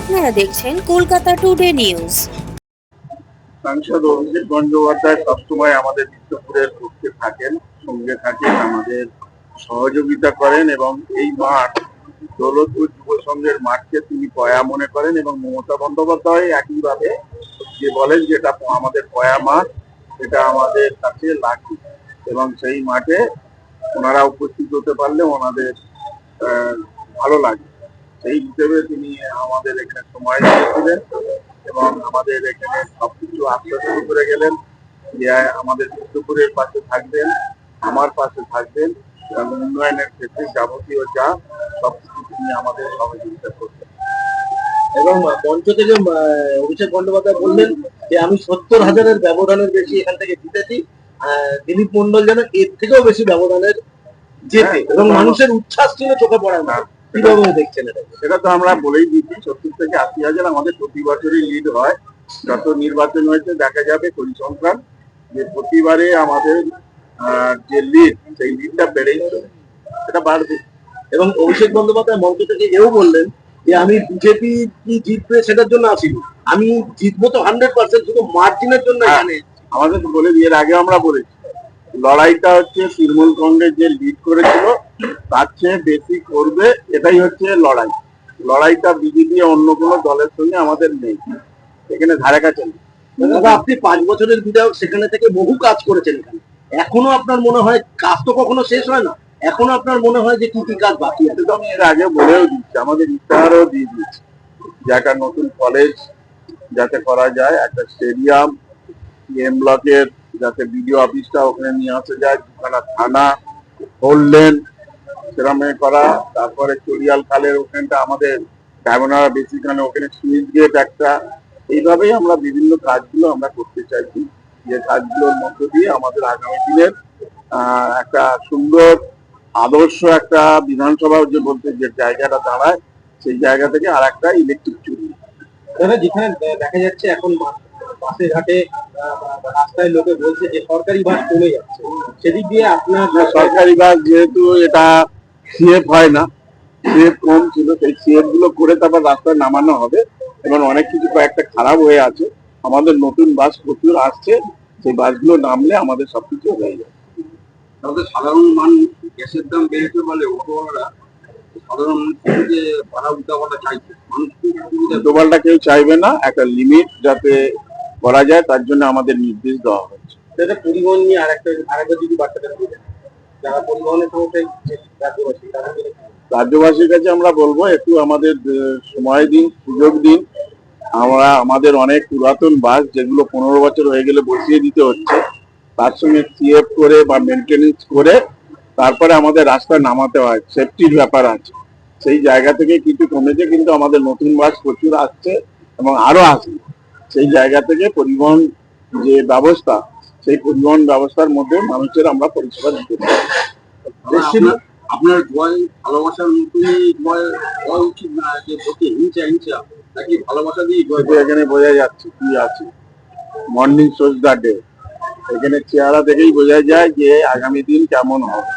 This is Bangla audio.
আপনারা দেখছেন কলকাতা টুডে নিউজ। সাংসদ অভিষেক বন্দ্যোপাধ্যায় সবসময় আমাদের বিষ্ণুপুরের পক্ষে থাকেন, সঙ্গে থাকেন, আমাদের সহযোগিতা করেন এবং এই মাঠ দৌলতপুর যুব সংঘের মাঠকে তিনি পয়া মনে করেন এবং মমতা বন্দ্যোপাধ্যায় একইভাবে যে বলেন যেটা আমাদের পয়া মাঠ, এটা আমাদের কাছে লাকি এবং সেই মাঠে ওনারা উপস্থিত হতে পারলে ওনাদের ভালো লাগে। সেই হিসেবে তিনি আমাদের এখানে সময় দিয়েছিলেন এবং আমাদের এখানে সবকিছু আশ্বাস করে গেলেন যে আমাদের বিষ্ণুপুরের পাশে থাকবেন, আমার পাশে থাকবেন এবং উন্নয়নের ক্ষেত্রে যাবতীয় যা সবকিছু তিনি আমাদের সহযোগিতা করবেন। এবং মঞ্চ থেকে অভিষেক বন্দ্যোপাধ্যায় বললেন যে আমি 70,000-এর ব্যবধানের বেশি এখান থেকে জিতেছি, দিলীপ মন্ডল যেন এর থেকেও বেশি ব্যবধানের জেতে এবং মানুষের উচ্ছ্বাস ছিল চোখে পড়ার না। কিভাবে দেখছেন এটা? সেটা তো আমরা বলেই দিচ্ছি, 70 থেকে 80,000 আমাদের প্রতি বছরই লিড হয়। যত নির্বাচন হয়েছে দেখা যাবে পরিসংখ্যান যে প্রতিবারে আমাদের যে লিড, সেই লিডটা বেড়েই চলে, সেটা বাড়বে। এবং অভিষেক বন্দ্যোপাধ্যায় মঞ্চ থেকে এও বললেন যে আমি বিজেপি কি জিতবে সেটার জন্য আসিনি, আমি জিতবো তো 100%, শুধু মার্জিনের জন্য এখানে। আমাদের তো বলে দিয়ে আগে আমরা বলেছি লড়াইটা হচ্ছে তৃণমূল কংগ্রেস যে লিড করেছিল তার চেয়ে বেশি করবে, এটাই হচ্ছে লড়াই। লড়াইটা বিজেপি অন্য কোনো দলের সঙ্গে আমাদের নেই, এখানে ধারে কাছে নেই। দাদা, আপনি 5 বছরের বিধায়ক, সেখানে থেকে বহু কাজ করেছেন এখানে, এখনো আপনার মনে হয় কাজ তো কখনো শেষ হয় না, এখনো আপনার মনে হয় যে কি কি কাজ বাকি আছে? তো আমি এর আগে বলেও দিচ্ছি, আমাদের ইস্তাহারও দিয়ে দিচ্ছি যে একটা নতুন কলেজ যাতে করা যায়, একটা স্টেডিয়াম, এম ব্লকের যাতে বিডিও অফিসটা ওখানে নিয়ে আসা যায়, দুখানা থানা, হোল্ডলেন সেরকম করা, তারপরে চড়িয়াল খালের ওখানটা আমাদের ক্যামেরা বেসিকানে ওখানে সুইচ গেট একটা, এইভাবেই আমরা বিভিন্ন কাজগুলো আমরা করতে চাইছি, যে কাজগুলোর মধ্য দিয়ে আমাদের আগামী দিনের একটা সুন্দর আদর্শ একটা বিধানসভা যে বলতে যে জায়গাটা দাঁড়ায়, সেই জায়গা থেকে আর একটা ইলেকট্রিক চুরি। যেখানে দেখা যাচ্ছে এখন বাসে ঘাটে রাস্তায় লোকে বলছে যে সরকারি বাস কমে যাচ্ছে, সেদিক দিয়ে আপনার? সরকারি বাস যেহেতু এটা সিএফ হয় না, সিএফ কম ছিল, সেই সিএফ গুলো করে তারপর রাস্তায় নামানো হবে এবং অনেক কিছু কয়েকটা খারাপ হয়ে আছে, আমাদের নতুন বাস প্রচুর আসছে, সেই বাসগুলো নামলে আমাদের সবকিছু হয়ে যাবে। তাহলে সাধারণ মানুষ গ্যাসের দাম বেড়েছে বলে অটোওয়ালারা সাধারণ মানুষকে ভাড়া উঠাওয়াটা চাইছে, মানুষ উল্টোপাল্টা কেউ চাইবে না, একটা লিমিট যাতে করা যায় তার জন্য আমাদের নির্দেশ দেওয়া হচ্ছে। সেটা পরিবহন নিয়ে আরেকবার যদি বার্তাটা দিবেন, যারা পরিবহনের সমস্যায় রাজ্যবাসী, রাজ্যবাসীর কাছে আমরা বলবো একটু আমাদের সময় দিন, সুযোগ দিন। আমরা আমাদের অনেক পুরাতন বাস যেগুলো 15 বছর হয়ে গেলে বসিয়ে দিতে হচ্ছে, তার সঙ্গে সিএফ করে বা মেনটেনেন্স করে তারপরে আমাদের রাস্তায় নামাতে হয়, সেফটির ব্যাপার আছে, সেই জায়গা থেকে কিছু কমেছে, কিন্তু আমাদের নতুন বাস প্রচুর আসছে এবং আরো আসবে। সেই জায়গা থেকে পরিবহন যে ব্যবস্থা, সেই পরিবহন ব্যবস্থার মধ্যে মানুষের আমরা পরিষেবা দিতে পারি। আপনার ভয় ভালোবাসার মতনই ভয় হওয়া উচিত না, যে প্রতি হিংসা হিংসা নাকি ভালোবাসা দিয়ে এখানে বোঝা যাচ্ছে কি আছে, মর্নিং শোজ দ্য ডে, এখানে চেহারা দেখেই বোঝা যায় যে আগামী দিন কেমন হবে।